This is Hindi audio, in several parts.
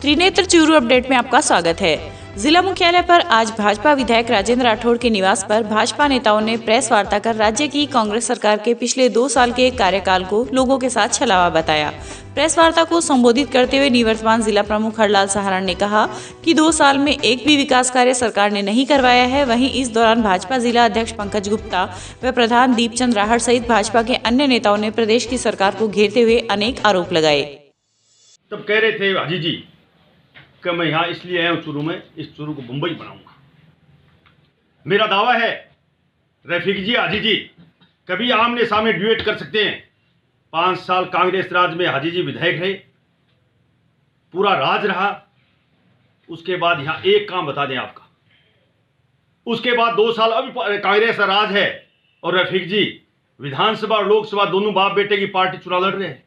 त्रिनेत्र चूरू अपडेट में आपका स्वागत है। जिला मुख्यालय पर आज भाजपा विधायक राजेंद्र राठौड़ के निवास पर भाजपा नेताओं ने प्रेस वार्ता कर राज्य की कांग्रेस सरकार के पिछले 2 साल के कार्यकाल को लोगों के साथ छलावा बताया। प्रेस वार्ता को संबोधित करते हुए निवर्तमान जिला प्रमुख हरलाल सहारण ने कहा कि 2 साल में एक भी विकास कार्य सरकार ने नहीं करवाया है। वहीं इस दौरान भाजपा जिला अध्यक्ष पंकज गुप्ता व प्रधान दीपचंद राहड़ सहित भाजपा के अन्य नेताओं ने प्रदेश की सरकार को घेरते हुए अनेक आरोप लगाए। तब कह रहे थे हाजी जी कि मैं यहाँ इसलिए आया हूँ चूरू में, इस चूरू को मुंबई बनाऊंगा। मेरा दावा है रफीक जी, हाजी जी कभी आमने सामने डिबेट कर सकते हैं। 5 साल कांग्रेस राज में हाजी जी विधायक रहे, पूरा राज रहा। उसके बाद यहाँ एक काम बता दें आपका, उसके बाद 2 साल अभी कांग्रेस का राज है और रफीक जी विधानसभा और लोकसभा दोनों बाप बेटे की पार्टी चुनाव लड़ रहे हैं,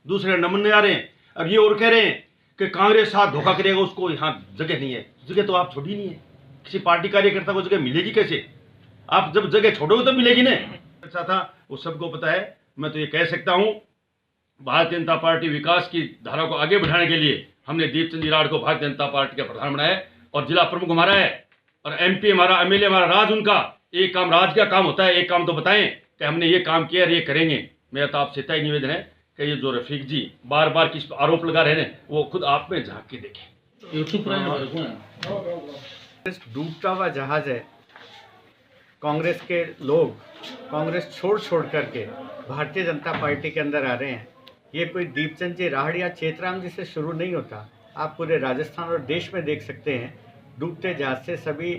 दूसरे नंबर में आ रहे हैं। अब ये और कह रहे हैं कि कांग्रेस साथ धोखा करेगा, उसको यहाँ जगह नहीं है। जगह तो आप छोड़ी नहीं है, किसी पार्टी कार्यकर्ता को जगह मिलेगी कैसे? आप जब जगह छोड़ोगे तो मिलेगी ना। अच्छा था वो सबको पता है। मैं तो ये कह सकता हूँ भारतीय जनता पार्टी विकास की धारा को आगे बढ़ाने के लिए हमने दीपचंद राठौड़ को भारतीय जनता पार्टी का प्रधान बनाया और जिला प्रमुख हमारा है और MP हमारा, MLA हमारा, राज उनका। एक काम राज का काम होता है, एक काम तो बताएं कि हमने ये काम किया और ये करेंगे। मेरा तो आपसे तय निवेदन है कि ये जो रफीक जी बार बार किस आरोप लगा रहे हैं वो खुद आप में झांक के देखें। डूबता हुआ जहाज है। कांग्रेस के लोग कांग्रेस छोड़ करके भारतीय जनता पार्टी के अंदर आ रहे हैं। ये कोई दीपचंद जी राहड़ या चेतराम जी से शुरू नहीं होता। आप पूरे राजस्थान और देश में देख सकते हैं, डूबते जहाज से सभी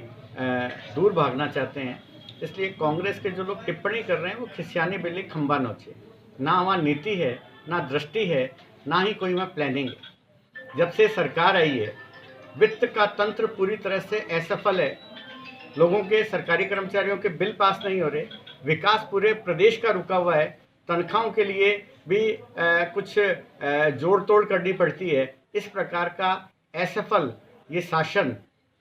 दूर भागना चाहते हैं। इसलिए कांग्रेस के जो लोग टिप्पणी कर रहे हैं वो खिसियानी बिल्ली खंबा नोचे। ना वहाँ नीति है, ना दृष्टि है, ना ही कोई वहाँ प्लानिंग है। जब से सरकार आई है वित्त का तंत्र पूरी तरह से असफल है। लोगों के, सरकारी कर्मचारियों के बिल पास नहीं हो रहे, विकास पूरे प्रदेश का रुका हुआ है, तनख्वाहों के लिए भी कुछ जोड़ तोड़ करनी पड़ती है। इस प्रकार का असफल ये शासन,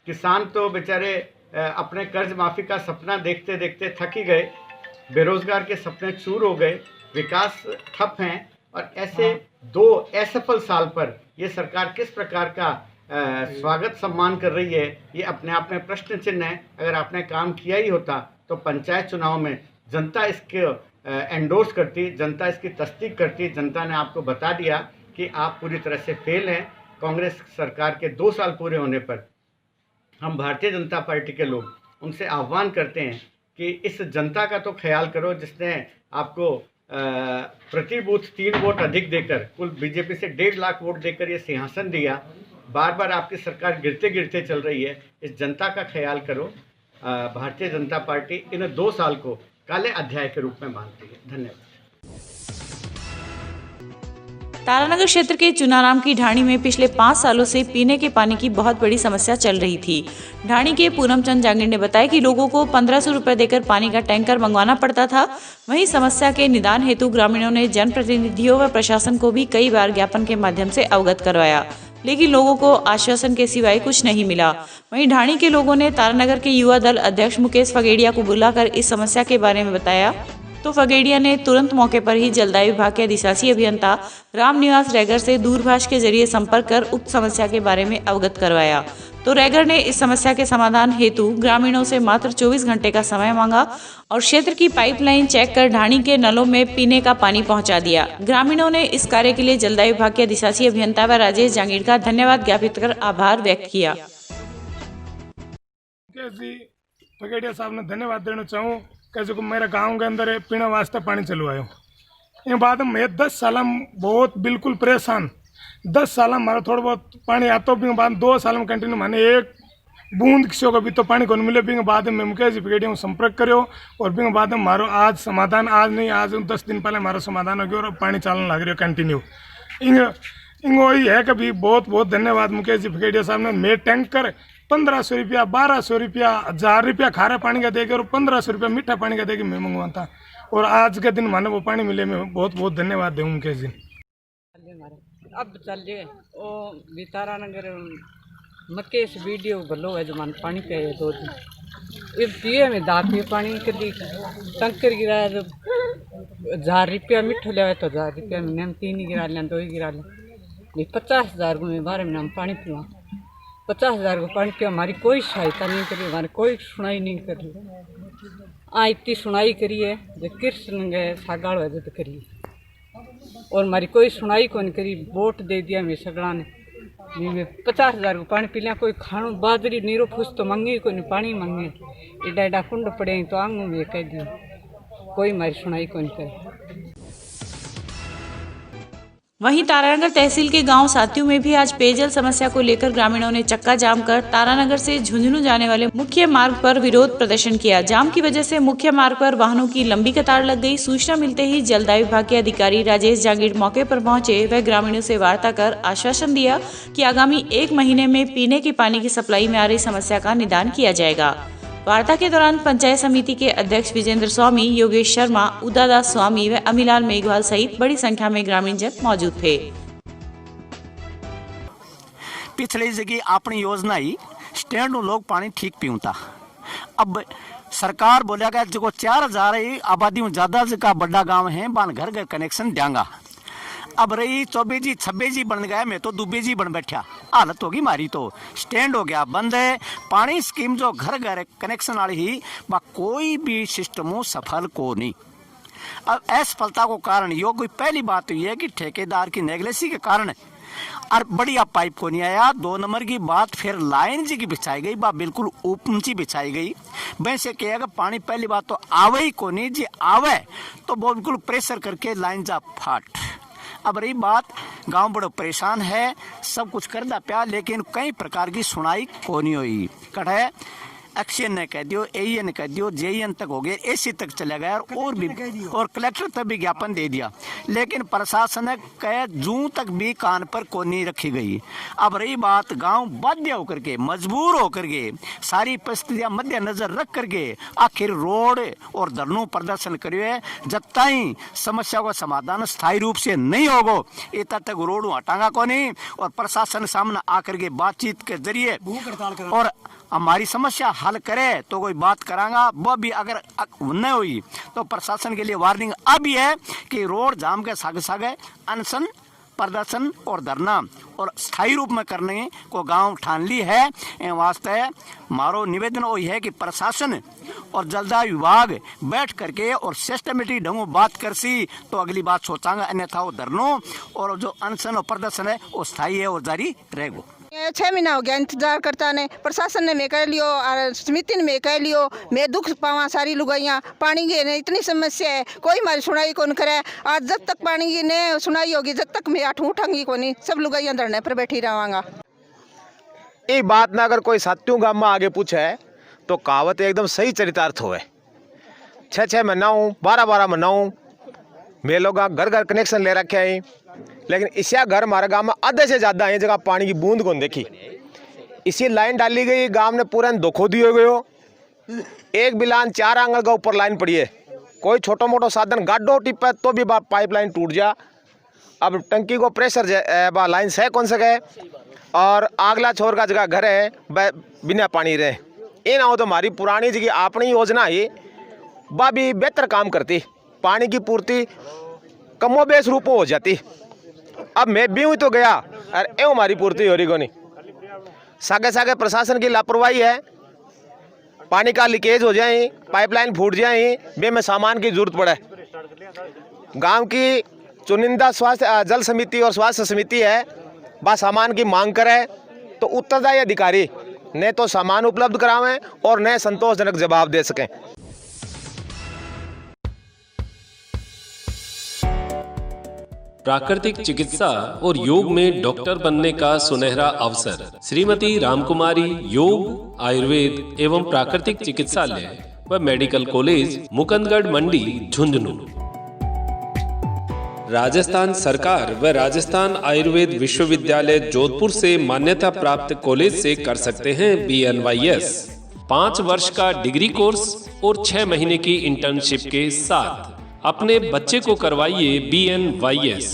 किसान तो बेचारे अपने कर्ज माफ़ी का सपना देखते देखते थक ही गए, बेरोजगार के सपने चूर हो गए, विकास ठप हैं। और ऐसे 2 असफल साल पर ये सरकार किस प्रकार का स्वागत सम्मान कर रही है, ये अपने आप में प्रश्न चिन्ह है। अगर आपने काम किया ही होता तो पंचायत चुनाव में जनता इसके एंडोर्स करती, जनता इसकी तस्दीक करती। जनता ने आपको बता दिया कि आप पूरी तरह से फेल हैं। कांग्रेस सरकार के 2 साल पूरे होने पर हम भारतीय जनता पार्टी के लोग उनसे आह्वान करते हैं कि इस जनता का तो ख्याल करो जिसने आपको प्रति बूथ 3 वोट अधिक देकर, कुल बीजेपी से 1.5 लाख वोट देकर ये सिंहासन दिया। बार बार आपकी सरकार गिरते गिरते चल रही है। इस जनता का ख्याल करो। भारतीय जनता पार्टी इन 2 साल को काले अध्याय के रूप में मानती है। धन्यवाद। तारानगर क्षेत्र के चुनाराम की ढाणी में पिछले 5 सालों से पीने के पानी की बहुत बड़ी समस्या चल रही थी। ढाणी के पूनम चंद जांगिड़ ने बताया कि लोगों को 1500 रुपए देकर पानी का टैंकर मंगवाना पड़ता था। वहीं समस्या के निदान हेतु ग्रामीणों ने जनप्रतिनिधियों व प्रशासन को भी कई बार ज्ञापन के माध्यम से अवगत करवाया, लेकिन लोगों को आश्वासन के सिवाय कुछ नहीं मिला। वहीं ढाणी के लोगों ने तारानगर के युवा दल अध्यक्ष मुकेश फगेड़िया को बुलाकर इस समस्या के बारे में बताया, तो फगेड़िया ने तुरंत मौके पर ही जलदाय विभाग के अधिशासी अभियंता रामनिवास रैगर से दूरभाष के जरिए संपर्क कर उक्त समस्या के बारे में अवगत करवाया। तो रैगर ने इस समस्या के समाधान हेतु ग्रामीणों से मात्र 24 घंटे का समय मांगा और क्षेत्र की पाइपलाइन चेक कर ढाणी के नलों में पीने का पानी पहुंचा दिया। ग्रामीणों ने इस कार्य के लिए जलदाय विभाग के अधिशासी अभियंता व राजेश जांगिड़ का धन्यवाद ज्ञापित कर आभार व्यक्त किया। फगेड़िया साहब ने धन्यवाद देना चाहूँ कैसे को मेरे गांव के अंदर पीने वास्ते पानी चलवायो। ये बाद मैं 10 साल बहुत बिल्कुल परेशान। 10 साल मारो थोड़ा बहुत पानी आता भी बाद 2 साल में कंटिन्यू मैंने एक बूंद किसी को भी तो पानी को मिले। भी बाद में मुकेश जी फगेड़िया संपर्क करो और भी बाद में मारो आज समाधान, आज नहीं आज 10 दिन पहले मारो समाधान हो गया और पानी चलने लग रही है कंटिन्यू। इंगो ये है कभी बहुत बहुत धन्यवाद मुकेश जी फगेड़िया साहब ने। मैं टैंकर 1500 रुपया, 1200 रुपया, 1000 रुपया खारे पानी का देकर और 1500 रुपया मीठा पानी का देकर मैं मंगवाता और आज के दिन माने वो पानी मिले। मैं बहुत बहुत धन्यवाद दूँ मुकेश जी। अब चल जे ओ तारानगर मकेश वीडियो भलो है जो मान पानी पे 2 दिन इस पिए में दाती पानी कदी टंकर गिराया तो 1000 रुपया मीठो लिया तो 1000 रुपया में 3 ही गिरा लिया, 2 ही गिरा लिया। ये 50,000 को मैं 12 महीना में पानी पीवा, 50,000 को पानी पिया, हमारी कोई सहायता नहीं करी, हमारी कोई सुनाई नहीं करी। इतनी सुनाई करी है जो कृष्ण गए सागाड़ वजह तो करी, और हमारी कोई सुनाई को नहीं करी। वोट दे दिया मैं सगड़ा ने, मैं 50,000 को पानी पी लिया। कोई खानो बाजरी नीरो फूस तो मंगी, कोई नहीं पानी मंगे, एडा एडा कुंड पड़े तो आंगू में कह दिया, कोई हमारी सुनाई को नहीं करे। वहीं तारानगर तहसील के गांव साथियों में भी आज पेयजल समस्या को लेकर ग्रामीणों ने चक्का जाम कर तारानगर से झुंझुनू जाने वाले मुख्य मार्ग पर विरोध प्रदर्शन किया। जाम की वजह से मुख्य मार्ग पर वाहनों की लंबी कतार लग गई। सूचना मिलते ही जलदाय विभाग के अधिकारी राजेश जांगीड़ मौके पर पहुंचे। वह ग्रामीणों से वार्ता कर आश्वासन दिया कि आगामी 1 महीने में पीने के पानी की सप्लाई में आ रही समस्या का निदान किया जाएगा। वार्ता के दौरान पंचायत समिति के अध्यक्ष विजेंद्र स्वामी, योगेश शर्मा, उदादास स्वामी व अमीलाल मेघवाल सहित बड़ी संख्या में ग्रामीण जन मौजूद थे। पिछली जगह अपनी योजना ही स्टैंड में लोग पानी ठीक पीता। अब सरकार बोलेगा जो 4,000 आबादी में ज्यादा का बड़ा गांव है बान घर घर कनेक्शन देंगा। अब रही 24 जी 26 जी बन गया, मैं तो 2 जी बन बैठा। हालत होगी मारी तो स्टैंड हो गया बंद है। पानी स्कीम जो घर घर कनेक्शन वाली ही वह कोई भी सिस्टम सफल को नहीं। अब असफलता को कारण यो कोई पहली बात हुई है कि ठेकेदार की नेगलेंसी के कारण और बढ़िया पाइप को नहीं आया। 2 नंबर की बात फिर लाइन जी की बिछाई गई, बा बिल्कुल ऊंची बिछाई गई। वैसे कहेगा पानी पहली बात तो आवे ही को नहीं, जी आवे तो बिल्कुल प्रेशर करके लाइन जा फाट। अब रही बात गांव बड़ो परेशान है, सब कुछ करदा प्या लेकिन कई प्रकार की सुनाई को नहीं हुई। कटे एक्शन ने कह दियो, एन ने कह दियो, जेएन तक हो गया, एसी तक चले गया और भी और कलेक्टर तक भी ज्ञापन दे दिया, लेकिन प्रशासन ने कह जूं तक भी कान पर को नहीं रखी गई। अब रही बात गांव बाध्य होकर के मजबूर होकर के सारी परिस्थितियां मद्देनजर रख करके आखिर रोड और धरनों प्रदर्शन करिए। जब तक समस्या का समाधान स्थायी रूप से नहीं होगा इतना तक रोड हटांगा को नहीं, और प्रशासन सामने आकर के बातचीत के जरिए और हमारी समस्या हल करे तो कोई बात करांगा। वो भी अगर न हुई तो प्रशासन के लिए वार्निंग अभी है कि रोड जाम के सागे सागे अनशन प्रदर्शन और धरना और स्थायी रूप में करने को गांव ठान ली है। वास्ते मारो निवेदन वही है कि प्रशासन और जलदाय विभाग बैठ करके और सिस्टमेटिक ढंग बात कर सी तो अगली बात सोचांगा, अन्यथा वो धरनों और जो अनशन और प्रदर्शन है वो स्थायी है और जारी रहेगा। 6 महीना हो गया इंतजार करता ने, प्रशासन ने मैं कह लियो और समिति ने मैं कह लियो, मैं दुख पावा सारी लुगाइयाँ पानी की ने इतनी समस्या है, कोई हमारी सुनाई कौन करे। आज जब तक पानी की ने सुनाई होगी जब तक मैं उठांगी को नहीं, सब लुगाइयाँ धरने पर बैठी रहांगा। ये बात ना अगर कोई साथियों गाँव में आगे पूछे तो कहावत एकदम सही चरितार्थ होवे। 6 महीना 12 महीना मैं लोग घर घर कनेक्शन ले रखे हैं, लेकिन इसिया घर हमारे गांव में आधे से ज़्यादा है जगह पानी की बूंद को देखी। इसी लाइन डाली गई, गांव ने पूरा धोखोदी हो गयो। एक बिलान 4 आंगल का ऊपर लाइन पड़ी है, कोई छोटो मोटो साधन गाडो टिपे तो भी पाइप लाइन टूट जा। अब टंकी को प्रेशर लाइन सह कौन सके, और अगला छोर का जगह घर है बिना पानी रहे। ये ना हो तो हमारी पुरानी जगह अपनी योजना ही वह भी बेहतर काम करती, पानी की पूर्ति कमोबेश रूप हो जाती। अब मैं भी हुई तो गया और एवं हमारी पूर्ति हो रही को नहीं। सागे सागे प्रशासन की लापरवाही है, पानी का लीकेज हो जाए, पाइपलाइन फूट जाए, बे में सामान की जरूरत पड़े। गांव की चुनिंदा स्वास्थ्य जल समिति और स्वास्थ्य समिति है, बा सामान की मांग करे तो उत्तरदायी अधिकारी न तो सामान उपलब्ध करावें और न संतोषजनक जवाब दे सकें। प्राकृतिक चिकित्सा और योग में डॉक्टर बनने का सुनहरा अवसर। श्रीमती रामकुमारी योग, आयुर्वेद एवं प्राकृतिक चिकित्सालय व मेडिकल कॉलेज, मुकंदगढ़ मंडी, झुंझुनू। राजस्थान सरकार व राजस्थान आयुर्वेद विश्वविद्यालय जोधपुर से मान्यता प्राप्त कॉलेज से कर सकते हैं BNYS। 5 वर्ष का डिग्री कोर्स और 6 महीने की इंटर्नशिप के साथ अपने बच्चे को करवाइए BNYS।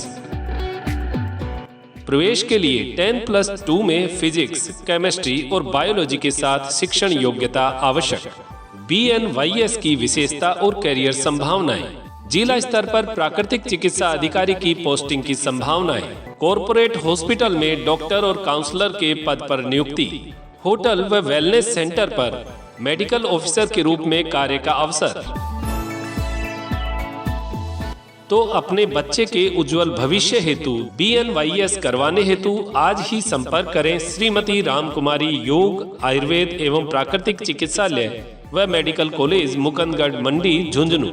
प्रवेश के लिए 10+2 में फिजिक्स, केमिस्ट्री और बायोलॉजी के साथ शिक्षण योग्यता आवश्यक। BNYS की विशेषता और कैरियर संभावनाएं। जिला स्तर पर प्राकृतिक चिकित्सा अधिकारी की पोस्टिंग की संभावनाएं। कॉरपोरेट हॉस्पिटल में डॉक्टर और काउंसलर के पद पर नियुक्ति, होटल व वेलनेस सेंटर पर मेडिकल ऑफिसर के रूप में कार्य का अवसर। तो अपने बच्चे के उज्जवल भविष्य हेतु BNYS करवाने हेतु आज ही संपर्क करें श्रीमती रामकुमारी योग आयुर्वेद एवं प्राकृतिक चिकित्सालय व मेडिकल कॉलेज मुकुंदगढ़ मंडी झुंझुनू।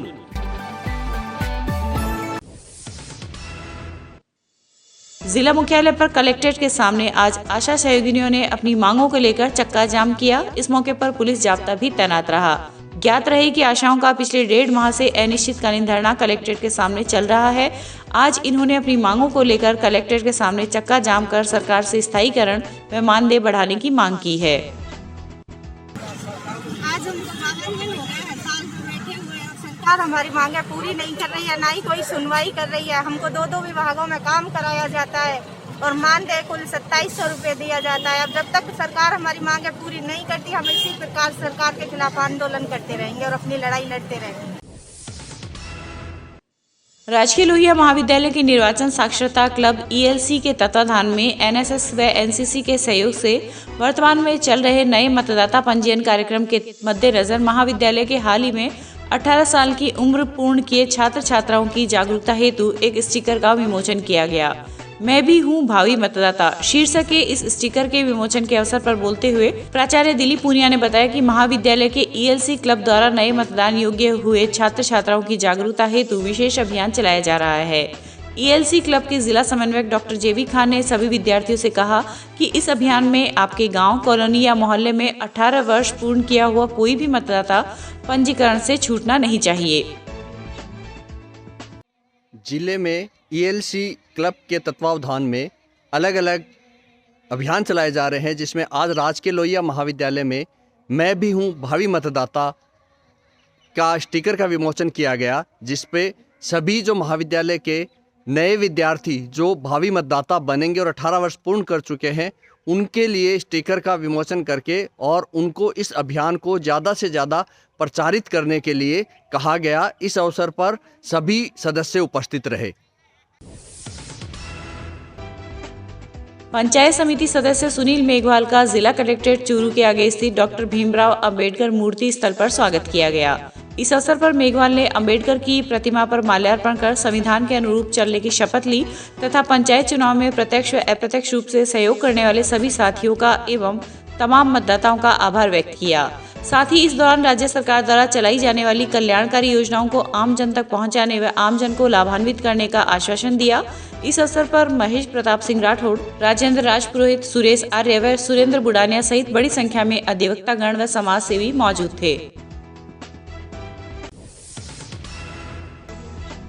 जिला मुख्यालय पर कलेक्ट्रेट के सामने आज आशा सहयोगिनियों ने अपनी मांगों को लेकर चक्का जाम किया। इस मौके पर पुलिस जाब्ता भी तैनात रहा। ज्ञात रहे कि आशाओं का पिछले 1.5 माह से अनिश्चितकालीन धरना कलेक्ट्रेट के सामने चल रहा है। आज इन्होंने अपनी मांगों को लेकर कलेक्ट्रेट के सामने चक्का जाम कर सरकार से स्थायीकरण व मानदेय बढ़ाने की मांग की है। आज हम बाहर में हो गए हैं, साल बैठे हुए हैं, सरकार हमारी मांगे पूरी नहीं कर रही है, ना ही कोई सुनवाई कर रही है। हमको 2 विभागों में काम कराया जाता है और मानदेय कुल 2700 रुपये दिया जाता है। अब जब तक सरकार हमारी मांगे पूरी नहीं करती, हम इसी प्रकार सरकार के खिलाफ आंदोलन करते रहेंगे और अपनी लड़ाई लड़ते रहेंगे। राजकीय लोहिया महाविद्यालय के निर्वाचन साक्षरता क्लब ELC के तत्वाधान में NSS व NCC के सहयोग से वर्तमान में चल रहे नए मतदाता पंजीयन कार्यक्रम के मद्देनजर महाविद्यालय के हाल ही में 18 साल की उम्र पूर्ण किए छात्र छात्राओं की जागरूकता हेतु एक स्टिकर का विमोचन किया गया। मैं भी हूँ भावी मतदाता शीर्षक के इस स्टिकर के विमोचन के अवसर पर बोलते हुए प्राचार्य दिलीप पूनिया ने बताया कि महाविद्यालय के ELC क्लब द्वारा नए मतदान योग्य हुए छात्र छात्राओं की जागरूकता हेतु विशेष अभियान चलाया जा रहा है। ELC क्लब के जिला समन्वयक डॉक्टर JB खान ने सभी विद्यार्थियों से कहा कि इस अभियान में आपके गांव, कॉलोनी या मोहल्ले में 18 वर्ष पूर्ण किया हुआ कोई भी मतदाता पंजीकरण से छूटना नहीं चाहिए। जिले में ELC क्लब के तत्वावधान में अलग अलग अभियान चलाए जा रहे हैं, जिसमें आज राजकीय लोहिया महाविद्यालय में मैं भी हूँ भावी मतदाता का स्टिकर का विमोचन किया गया, जिस पे सभी जो महाविद्यालय के नए विद्यार्थी जो भावी मतदाता बनेंगे और 18 वर्ष पूर्ण कर चुके हैं, उनके लिए स्टिकर का विमोचन करके और उनको इस अभियान को ज़्यादा से ज़्यादा प्रचारित करने के लिए कहा गया। इस अवसर पर सभी सदस्य उपस्थित रहे। पंचायत समिति सदस्य सुनील मेघवाल का जिला कलेक्ट्रेट चूरू के आगे स्थित डॉक्टर भीमराव अंबेडकर मूर्ति स्थल पर स्वागत किया गया। इस अवसर पर मेघवाल ने अंबेडकर की प्रतिमा पर माल्यार्पण कर संविधान के अनुरूप चलने की शपथ ली तथा पंचायत चुनाव में प्रत्यक्ष व अप्रत्यक्ष रूप से सहयोग करने वाले सभी साथियों का एवं तमाम मतदाताओं का आभार व्यक्त किया। साथ ही इस दौरान राज्य सरकार द्वारा चलाई जाने वाली कल्याणकारी योजनाओं को आम जन तक पहुंचाने व आम जन को लाभान्वित करने का आश्वासन दिया। इस अवसर पर महेश प्रताप सिंह राठौड़, राजेंद्र राज पुरोहित, सुरेश आर्य व सुरेंद्र बुडानिया सहित बड़ी संख्या में अधिवक्ता गण व समाज सेवी मौजूद थे।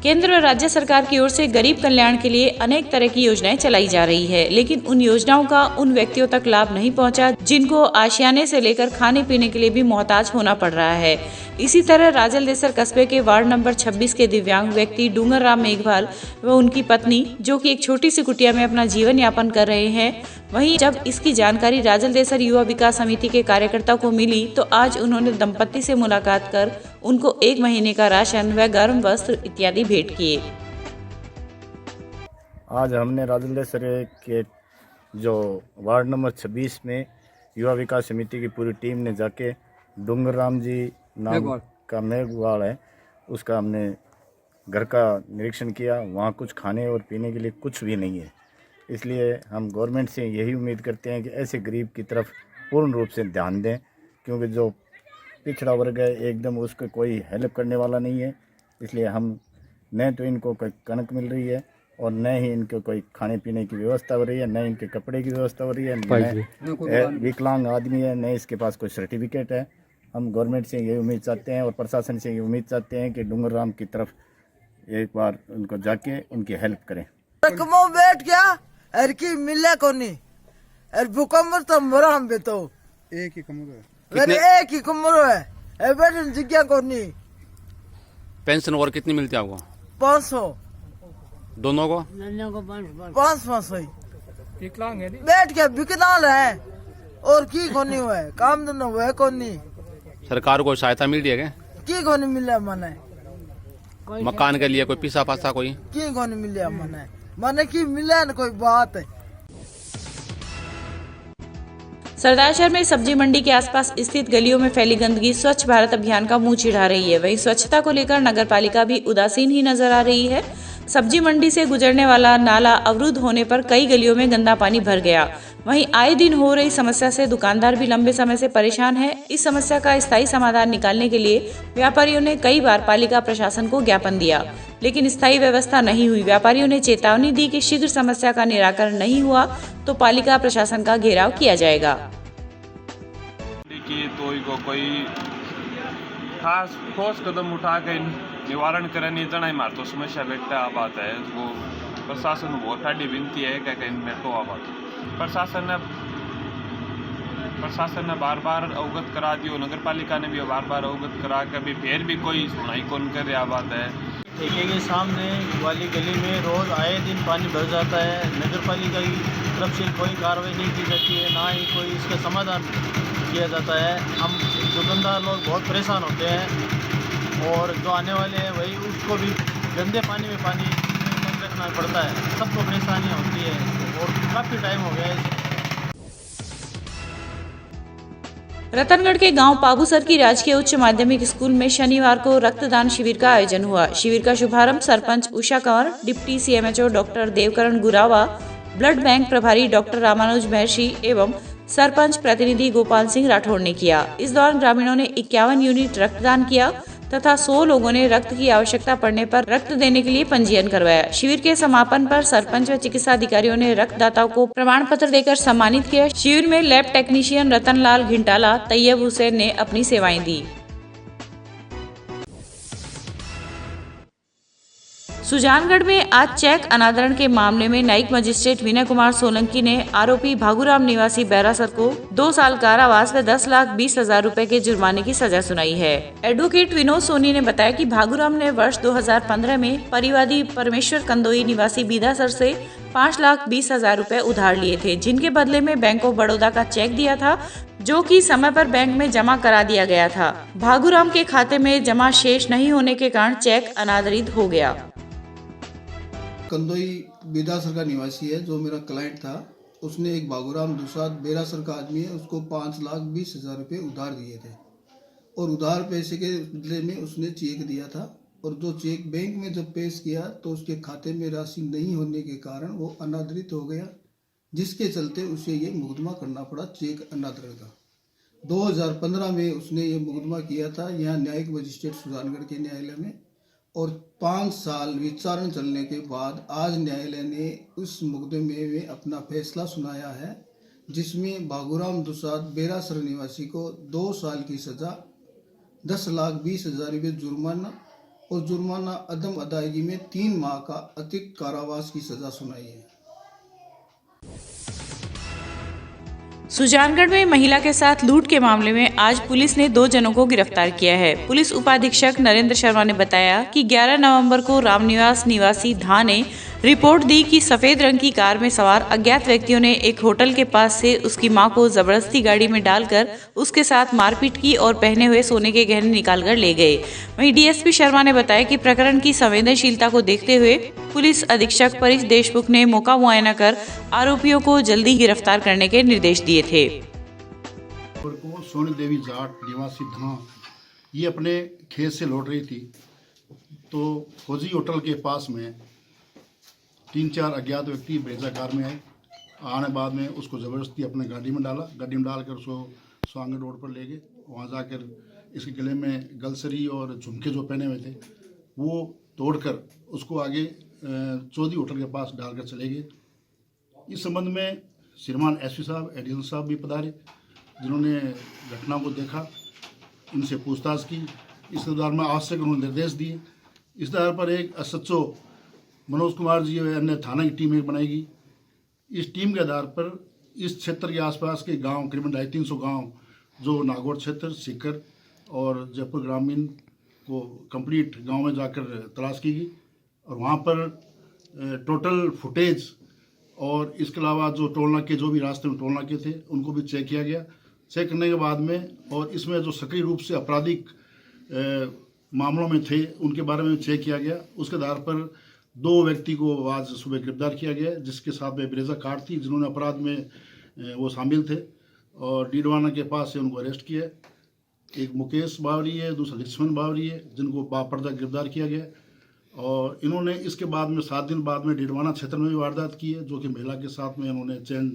केंद्र और राज्य सरकार की ओर से गरीब कल्याण के लिए अनेक तरह की योजनाएं चलाई जा रही है, लेकिन उन योजनाओं का उन व्यक्तियों तक लाभ नहीं पहुंचा जिनको आशियाने से लेकर खाने पीने के लिए भी मोहताज होना पड़ रहा है। इसी तरह राजलदेसर कस्बे के वार्ड नंबर 26 के दिव्यांग व्यक्ति डूंगर राम मेघवाल व उनकी पत्नी, जो कि एक छोटी सी कुटिया में अपना जीवन यापन कर रहे हैं, वहीं जब इसकी जानकारी राजलदेसर युवा विकास समिति के कार्यकर्ताओं को मिली तो आज उन्होंने दंपत्ति से मुलाकात कर उनको 1 महीने का राशन व गर्म वस्त्र इत्यादि भेंट किए। आज हमने राजलदेसर के जो वार्ड नंबर 26 में युवा विकास समिति की पूरी टीम ने जाके डूंगर राम जी नाम का मेघवाल है, उसका हमने घर का निरीक्षण किया। वहाँ कुछ खाने और पीने के लिए कुछ भी नहीं है। इसलिए हम गवर्नमेंट से यही उम्मीद करते हैं कि ऐसे गरीब की तरफ पूर्ण रूप से ध्यान दें, क्योंकि जो पिछड़ा वर्ग है एकदम उसको कोई हेल्प करने वाला नहीं है। इसलिए हम न तो इनको कोई कणक मिल रही है और न ही इनको कोई खाने पीने की व्यवस्था हो रही है, न इनके कपड़े की व्यवस्था हो रही है, न विकलांग आदमी है, न इसके पास कोई सर्टिफिकेट है। हम गवर्नमेंट से ये उम्मीद चाहते हैं और प्रशासन से ये उम्मीद चाहते हैं कि डूंगर राम की तरफ एक बार उनको जाके उनकी हेल्प करें। बैठ गया अर की मिले कोनी अर भूकंप तो मरा हम तो एक ही कमरो है बैठने जगह कोनी। पेंशन और कितनी मिलती है आपको? 500 दोनों को 500 बैठ गया विकलांग है और की कोनी हुआ है, काम धंधा हुआ है कोनी। सरकार को सहायता मिल रही है की कोनी मिले मने मकान के लिए? कोई पिसा पासा कोई की कोनी मिले मने माने कि मिले न कोई बात है। सरदारशहर में सब्जी मंडी के आसपास स्थित गलियों में फैली गंदगी स्वच्छ भारत अभियान का मुंह चिढ़ा रही है। वहीं स्वच्छता को लेकर नगर पालिका भी उदासीन ही नजर आ रही है। सब्जी मंडी से गुजरने वाला नाला अवरुद्ध होने पर कई गलियों में गंदा पानी भर गया। वहीं आए दिन हो रही समस्या से दुकानदार भी लंबे समय से परेशान है। इस समस्या का स्थायी समाधान निकालने के लिए व्यापारियों ने कई बार पालिका प्रशासन को ज्ञापन दिया, लेकिन स्थायी व्यवस्था नहीं हुई। व्यापारियों ने चेतावनी दी कि शीघ्र समस्या का निराकरण नहीं हुआ तो पालिका प्रशासन का घेराव किया जाएगा। तो कोई खास ठोस कदम उठा कर निवारण करने जना मार तो समस्या बेटा बात है। वो प्रशासन को बहुत सारी विनती है क्या कहीं में तो बात प्रशासन ने बार बार अवगत करा दियो, नगर पालिका ने भी बार बार अवगत करा कर भी फिर भी कोई सुनाई कौन कर रहा बात है। ठेके के सामने वाली गली में रोज आए दिन पानी भर जाता है। नगर पालिका की तरफ से कोई कार्रवाई नहीं की जाती है, ना ही कोई इसका समाधान किया जाता है। हम दुकानदार लोग बहुत परेशान होते हैं और जो आने वाले हैं वही उसको भी गंदे पानी में बंद रखना पड़ता है। सबको परेशानियाँ होती है और काफ़ी टाइम हो गया है। रतनगढ़ के गांव पाबूसर की राजकीय उच्च माध्यमिक स्कूल में शनिवार को रक्तदान शिविर का आयोजन हुआ। शिविर का शुभारंभ sarpanch Usha Kanwar, deputy CMHO doctor Devkaran Gurawa, blood bank प्रभारी डॉक्टर रामानुज महर्षि एवं सरपंच प्रतिनिधि गोपाल सिंह राठौड़ ने किया। इस दौरान ग्रामीणों ने 51 यूनिट रक्तदान किया तथा 100 लोगों ने रक्त की आवश्यकता पड़ने पर रक्त देने के लिए पंजीयन करवाया। शिविर के समापन पर सरपंच व चिकित्सा अधिकारियों ने रक्तदाताओं को प्रमाण पत्र देकर सम्मानित किया। शिविर में लैब टेक्नीशियन रतनलाल घिंटाला, तैयब हुसैन ने अपनी सेवाएं दी। सुजानगढ़ में आज चेक अनादरण के मामले में न्यायिक मजिस्ट्रेट विनय कुमार सोलंकी ने आरोपी भागुराम निवासी बैरासर को 2 साल कारावास व 10,20,000 रुपए के जुर्माने की सजा सुनाई है। एडवोकेट विनोद सोनी ने बताया कि भागुराम ने वर्ष 2015 में परिवादी परमेश्वर कंदोई निवासी बीदासर से 5,20,000 रुपए उधार लिए थे, जिनके बदले में बैंक ऑफ बड़ौदा का चेक दिया था, जो कि समय पर बैंक में जमा करा दिया गया था। भागुराम के खाते में जमा शेष नहीं होने के कारण चेक अनादरित हो गया। कंदोई बेदासर का निवासी है जो मेरा क्लाइंट था। उसने एक भागुराम दुसाद बेरासर का आदमी है, उसको 5,20,000 रुपये उधार दिए थे और उधार पैसे के बदले में उसने चेक दिया था और जो चेक बैंक में जब पेश किया तो उसके खाते में राशि नहीं होने के कारण वो अनादरित हो गया, जिसके चलते उसे ये मुकदमा करना पड़ा चेक अनादरण का। 2015 में उसने ये मुकदमा किया था यहाँ न्यायिक मजिस्ट्रेट सुजानगढ़ के न्यायालय में और 5 साल विचारण चलने के बाद आज न्यायालय ने उस मुकदमे में अपना फैसला सुनाया है, जिसमें भागुराम दुसाद बेरासर निवासी को 2 साल की सज़ा, 10,20,000 रुपये जुर्माना और जुर्माना अदम अदायगी में 3 माह का अतिरिक्त कारावास की सज़ा सुनाई है। सुजानगढ़ में महिला के साथ लूट के मामले में आज पुलिस ने 2 जनों को गिरफ्तार किया है। पुलिस उपाधीक्षक नरेंद्र शर्मा ने बताया कि 11 नवंबर को रामनिवास निवासी धा ने रिपोर्ट दी कि सफेद रंग की कार में सवार अज्ञात व्यक्तियों ने एक होटल के पास से उसकी मां को जबरदस्ती गाड़ी में डालकर उसके साथ मारपीट की और पहने हुए सोने के गहने निकालकर ले गए। वहीं डीएसपी शर्मा ने बताया कि प्रकरण की संवेदनशीलता को देखते हुए पुलिस अधीक्षक परेश देशमुख ने मौका मुआयना कर आरोपियों को जल्दी गिरफ्तार करने के निर्देश दिए थे। सोनी देवी जाट निवासी धा ये अपने खेत से लौट रही थी तो फौजी होटल के पास में 3-4 अज्ञात व्यक्ति ब्रेजा कार में आए। आने बाद में उसको ज़बरदस्ती अपने गाड़ी में डालकर उसको स्वांगड़ रोड पर ले गए। वहाँ जाकर इसके गले में गलसरी और झुमके जो पहने हुए थे वो तोड़कर उसको आगे चौधरी होटल के पास डालकर चले गए। इस संबंध में श्रीमान एसपी साहब, एडीएल साहब भी पधारे, जिन्होंने घटना को देखा, इनसे पूछताछ की। इस दौरान में आवश्यक उन्होंने निर्देश दिए। इस आधार पर एक SHO मनोज कुमार जी व अन्य थाना की टीम एक बनाएगी। इस टीम के आधार पर इस क्षेत्र के आसपास के गांव करीबन 250-300 गांव जो नागौर क्षेत्र, सीकर और जयपुर ग्रामीण को कंप्लीट गांव में जाकर तलाश की गई और वहां पर टोटल फुटेज और इसके अलावा जो टोल नाके, जो भी रास्ते में टोल नाके थे, उनको भी चेक किया गया। चेक करने के बाद में और इसमें जो सक्रिय रूप से आपराधिक मामलों में थे उनके बारे में चेक किया गया। उसके आधार पर 2 व्यक्ति को आज सुबह गिरफ्तार किया गया, जिसके साथ में ब्रेजा कार थी, जिन्होंने अपराध में वो शामिल थे और डीडवाना के पास से उनको अरेस्ट किया। एक मुकेश बावरी है, दूसरा लक्ष्मण बावरी है, जिनको बापर्दा गिरफ्तार किया गया। और इन्होंने इसके बाद में 7 दिन बाद में डीडवाना क्षेत्र में भी वारदात की है, जो कि महिला के साथ में इन्होंने चैन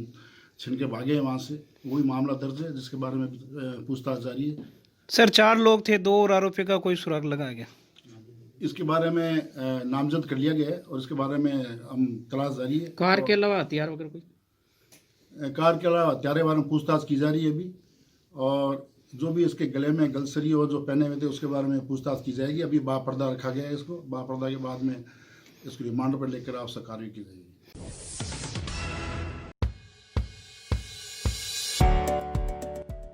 छीन के भागे हैं वहाँ से। वही मामला दर्ज है, जिसके बारे में पूछताछ जारी है। सर 4 लोग थे, 2 और आरोपी का कोई सुराग लगा गया? इसके बारे में नामजद कर लिया गया है और इसके बारे में हम तलाश जारी है। कार के अलावा हथियार वगैरह कोई? कार के अलावा हथियार के बारे में पूछताछ की जा रही है अभी, और जो भी इसके गले में गलसरी और जो पहने हुए थे उसके बारे में पूछताछ की जाएगी। अभी बापर्दा रखा गया है इसको। बापर्दा के बाद में इसको रिमांड पर लेकर आवश्यक कार्रवाई की जाएगी।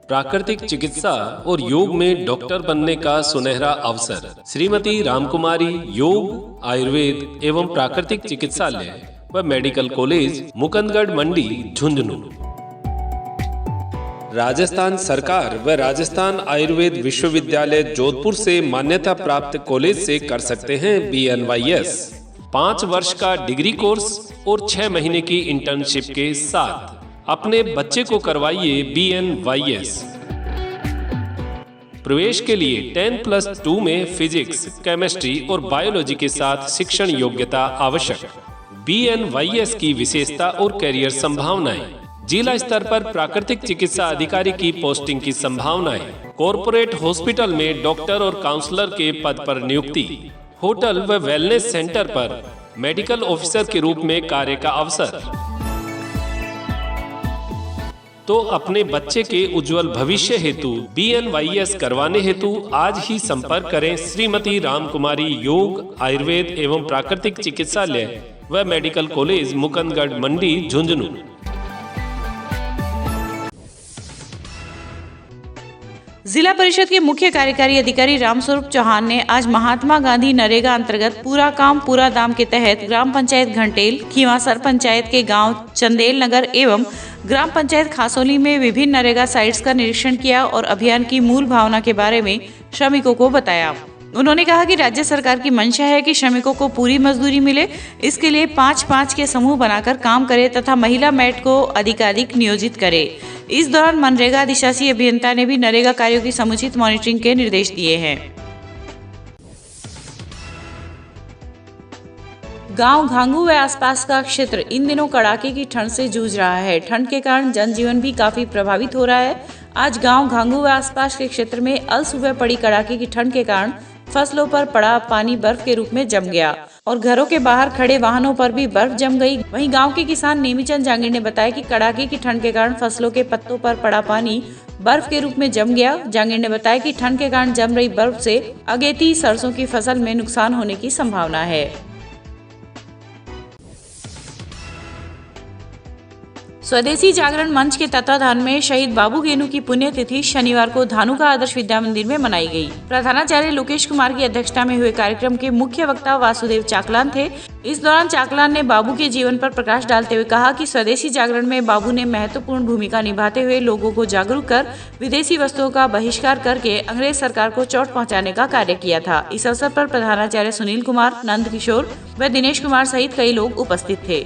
प्राकृतिक चिकित्सा और योग में डॉक्टर बनने का सुनहरा अवसर। श्रीमती रामकुमारी योग, आयुर्वेद एवं प्राकृतिक चिकित्सालय व मेडिकल कॉलेज, मुकंदगढ़ मंडी, झुंझुनू। राजस्थान सरकार व राजस्थान आयुर्वेद विश्वविद्यालय जोधपुर से मान्यता प्राप्त कॉलेज से कर सकते हैं BNYS। 5 वर्ष का डिग्री कोर्स और 6 महीने की इंटर्नशिप के साथ अपने बच्चे को करवाइए BNYS। प्रवेश के लिए 10+2 में फिजिक्स, केमिस्ट्री और बायोलॉजी के साथ शिक्षण योग्यता आवश्यक। BNYS की विशेषता और करियर संभावनाएं। जिला स्तर पर प्राकृतिक चिकित्सा अधिकारी की पोस्टिंग की संभावनाएं। कॉरपोरेट हॉस्पिटल में डॉक्टर और काउंसलर के पद पर नियुक्ति। होटल व वेलनेस सेंटर पर मेडिकल ऑफिसर के रूप में कार्य का अवसर। तो अपने बच्चे के उज्जवल भविष्य हेतु BNYS करवाने हेतु आज ही संपर्क करें श्रीमती रामकुमारी योग, आयुर्वेद एवं प्राकृतिक चिकित्सालय व मेडिकल कॉलेज, मुकंदगढ़ मंडी, झुंझुनू। जिला परिषद के मुख्य कार्यकारी अधिकारी रामस्वरूप चौहान ने आज महात्मा गांधी नरेगा अंतर्गत पूरा काम पूरा दाम के तहत ग्राम पंचायत घंटेल, खींवासर पंचायत के गांव चंदेल नगर एवं ग्राम पंचायत खासोली में विभिन्न नरेगा साइट्स का निरीक्षण किया और अभियान की मूल भावना के बारे में श्रमिकों को बताया। उन्होंने कहा कि राज्य सरकार की मंशा है कि श्रमिकों को पूरी मजदूरी मिले। इसके लिए 5-5 के समूह बनाकर काम करे तथा महिला मैट को अधिकाधिक नियोजित करे। इस दौरान मनरेगा अधिशासी अभियंता ने भी नरेगा कार्यों की समुचित मॉनिटरिंग के निर्देश दिए हैं। गांव घांगू व आसपास का क्षेत्र इन दिनों कड़ाके की ठंड से जूझ रहा है। ठंड के कारण जनजीवन भी काफी प्रभावित हो रहा है। आज गांव घांगू व आसपास के क्षेत्र में अल सुबह पड़ी कड़ाके की ठंड के कारण फसलों पर पड़ा पानी बर्फ के रूप में जम गया और घरों के बाहर खड़े वाहनों पर भी बर्फ जम गई। वहीं गांव के किसान नेमीचंद जांगीर ने बताया कि कड़ाके की ठंड के कारण फसलों के पत्तों पर पड़ा पानी बर्फ के रूप में जम गया। जांगीर ने बताया कि ठंड के कारण जम रही बर्फ से अगेती सरसों की फसल में नुकसान होने की संभावना है। स्वदेशी जागरण मंच के तत्वाधान में शहीद बाबू गेनू की पुण्यतिथि शनिवार को धानुका आदर्श विद्या मंदिर में मनाई गई। प्रधानाचार्य लोकेश कुमार की अध्यक्षता में हुए कार्यक्रम के मुख्य वक्ता वासुदेव चाकलान थे। इस दौरान चाकलान ने बाबू के जीवन पर प्रकाश डालते हुए कहा कि स्वदेशी जागरण में बाबू ने महत्वपूर्ण भूमिका निभाते हुए लोगों को जागरूक कर विदेशी वस्तुओं का बहिष्कार करके अंग्रेज सरकार को चोट पहुँचाने का कार्य किया था। इस अवसर पर प्रधानाचार्य सुनील कुमार, नंद किशोर व दिनेश कुमार सहित कई लोग उपस्थित थे।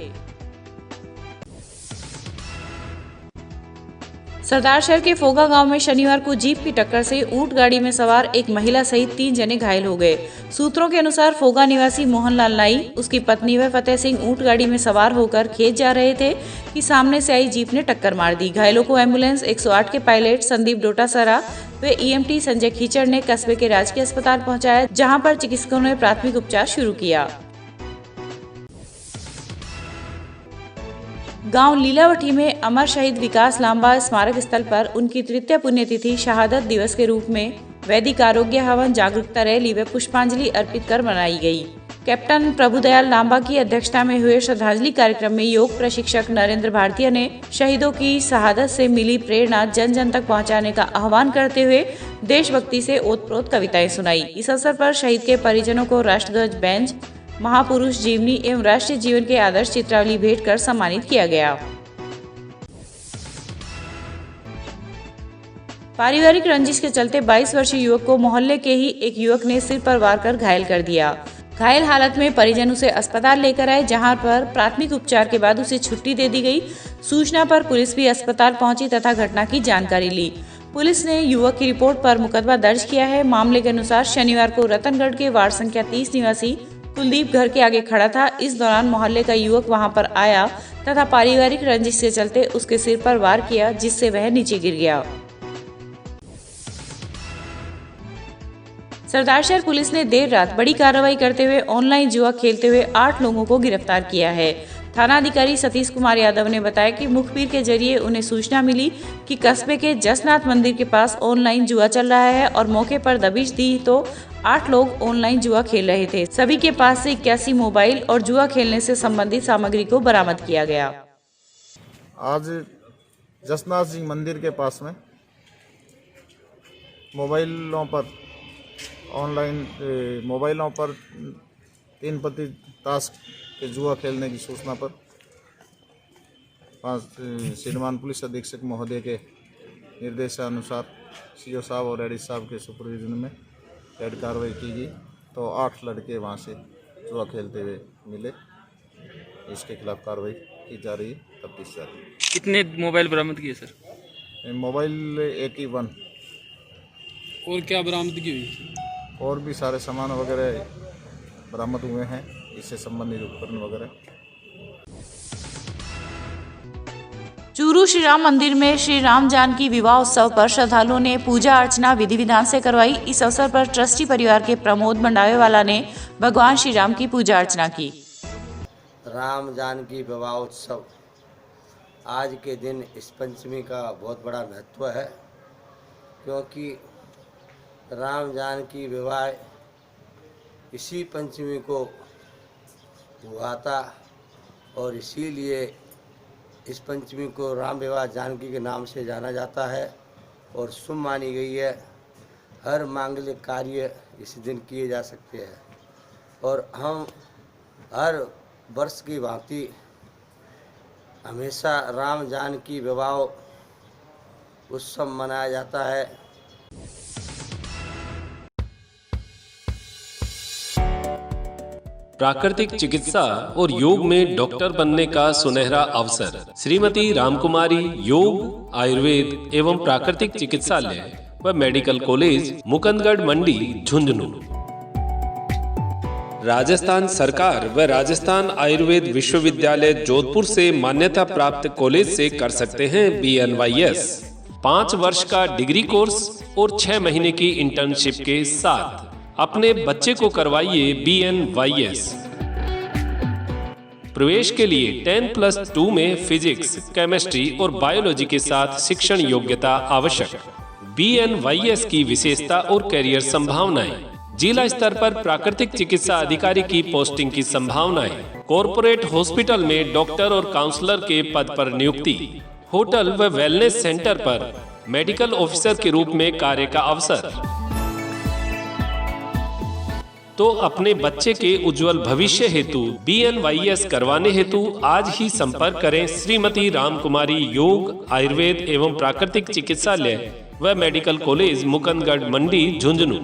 सरदार शहर के फोगा गांव में शनिवार को जीप की टक्कर से ऊंट गाड़ी में सवार एक महिला सहित 3 जने घायल हो गए। सूत्रों के अनुसार फोगा निवासी मोहनलाल नाई, उसकी पत्नी व फतेह सिंह ऊंट गाड़ी में सवार होकर खेत जा रहे थे कि सामने से आई जीप ने टक्कर मार दी। घायलों को एम्बुलेंस 108 के पायलट संदीप डोटासरा व EMT संजय खीचड़ ने कस्बे के राजकीय अस्पताल पहुँचाया, जहाँ पर चिकित्सकों ने प्राथमिक उपचार शुरू किया। गांव लीलावटी में अमर शहीद विकास लांबा स्मारक स्थल पर उनकी तृतीय पुण्यतिथि शहादत दिवस के रूप में वैदिक आरोग्य हवन, जागरूकता रैली व पुष्पांजलि अर्पित कर मनाई गई। कैप्टन प्रभुदयाल लांबा की अध्यक्षता में हुए श्रद्धांजलि कार्यक्रम में योग प्रशिक्षक नरेंद्र भारतीय ने शहीदों की शहादत से मिली प्रेरणा जन जन तक पहुंचाने का आह्वान करते हुए देशभक्ति से ओतप्रोत कविताएं सुनाई। इस अवसर पर शहीद के परिजनों को राष्ट्रध्वज, बेंच, महापुरुष जीवनी एवं राष्ट्रीय जीवन के आदर्श चित्रावली भेंट कर सम्मानित किया गया। पारिवारिक रंजिश के चलते 22 वर्षीय युवक को मोहल्ले के ही एक युवक ने सिर पर वार कर घायल कर दिया। घायल हालत में परिजन उसे अस्पताल लेकर आए, जहां पर प्राथमिक उपचार के बाद उसे छुट्टी दे दी गई। सूचना पर पुलिस भी अस्पताल पहुंची तथा घटना की जानकारी ली। पुलिस ने युवक की रिपोर्ट पर मुकदमा दर्ज किया है। मामले के अनुसार शनिवार को रतनगढ़ के वार्ड संख्या 30 निवासी कुलदीप घर के आगे खड़ा था। इस दौरान मोहल्ले का युवक वहां पर आया तथा पारिवारिक रंजिश के चलते उसके सिर पर वार किया, जिससे वह नीचे गिर गया। सरदारशहर पुलिस ने देर रात बड़ी कार्रवाई करते हुए ऑनलाइन जुआ खेलते हुए 8 लोगों को गिरफ्तार किया है। थाना अधिकारी सतीश कुमार यादव ने बताया कि मुखबिर के जरिए उन्हें सूचना मिली कि कस्बे के जसनाथ मंदिर के पास ऑनलाइन जुआ चल रहा है और मौके पर दबिश दी तो 8 लोग ऑनलाइन जुआ खेल रहे थे। सभी के पास से 81 मोबाइल और जुआ खेलने से संबंधित सामग्री को बरामद किया गया। आज जसनाथ जी मंदिर के पास में मोबाइलों पर 3 पत्ती ताश के जुआ खेलने की सूचना पर 5 श्रीमान पुलिस अधीक्षक महोदय के निर्देशानुसार सीओ साहब और एडी साहब के सुपरविजन में रेड कार्रवाई की गई तो 8 लड़के वहां से जुआ खेलते हुए मिले। इसके खिलाफ कार्रवाई की जा रही है, तफ्तीश जारी है। कितने मोबाइल बरामद किए सर? मोबाइल 81 और क्या बरामदगी हुई? और भी सारे सामान वगैरह बरामद हुए हैं, इससे संबंधित उपकरण वगैरह। चूरू श्री राम मंदिर में श्री राम जानकी विवाह उत्सव पर श्रद्धालुओं ने पूजा अर्चना विधि विधान से करवाई। इस अवसर पर ट्रस्टी परिवार के प्रमोद मंडावेवाला ने भगवान श्री राम की पूजा अर्चना की। राम जानकी विवाह उत्सव आज के दिन इस पंचमी का बहुत बड़ा महत्व है, क्योंकि राम जानकी विवाह इसी पंचमी को हुआ था और इसीलिए इस पंचमी को राम विवाह जानकी के नाम से जाना जाता है और शुभ मानी गई है। हर मांगलिक कार्य इस दिन किए जा सकते हैं और हम हर वर्ष की भांति हमेशा राम जानकी विवाह उत्सव मनाया जाता है। प्राकृतिक चिकित्सा और योग में डॉक्टर बनने का सुनहरा अवसर। श्रीमती रामकुमारी योग, आयुर्वेद एवं प्राकृतिक चिकित्सालय व मेडिकल कॉलेज, मुकुंदगढ़ मंडी, झुंझुनू। राजस्थान सरकार व राजस्थान आयुर्वेद विश्वविद्यालय जोधपुर से मान्यता प्राप्त कॉलेज से कर सकते हैं BNYS। 5 वर्ष का डिग्री कोर्स और 6 महीने की इंटर्नशिप के साथ अपने बच्चे को करवाइए BNYS। प्रवेश के लिए 10+2 में फिजिक्स, केमिस्ट्री और बायोलॉजी के साथ शिक्षण योग्यता आवश्यक। BNYS की विशेषता और कैरियर संभावनाएं। जिला स्तर पर प्राकृतिक चिकित्सा अधिकारी की पोस्टिंग की संभावनाएं। कॉर्पोरेट हॉस्पिटल में डॉक्टर और काउंसलर के पद पर नियुक्ति। होटल व वेलनेस सेंटर पर मेडिकल ऑफिसर के रूप में कार्य का अवसर। तो अपने बच्चे के उज्जवल भविष्य हेतु BNYS करवाने हेतु आज ही संपर्क करें श्रीमती रामकुमारी योग, आयुर्वेद एवं प्राकृतिक चिकित्सालय व मेडिकल कॉलेज, मुकुंदगढ़ मंडी, झुंझुनू।